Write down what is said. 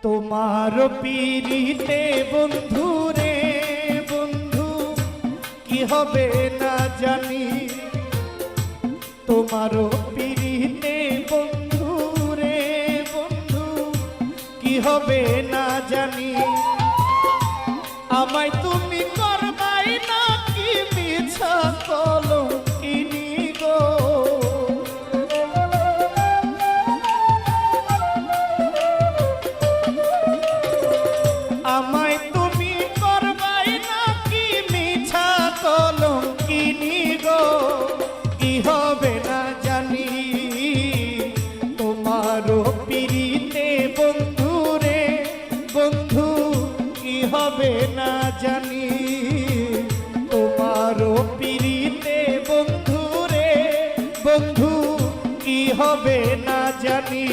তোমার পীড়িতে বন্ধু রে বন্ধু কি হবে না জানি, তোমার পীড়িতে বন্ধু রে বন্ধু কি হবে না জানি। আমায় তুমি করবাই না কি মিছা কলঙ্কিনী গো, আমায় তুমি করবাই না কি মিছা কলঙ্কিনী গো, কি হবে না জানি। তোমারও পীড়িতে বন্ধু রে বন্ধু কি হবে না জানি, তোমারও পীড়িতে বন্ধু রে বন্ধু কি হবে না জানি।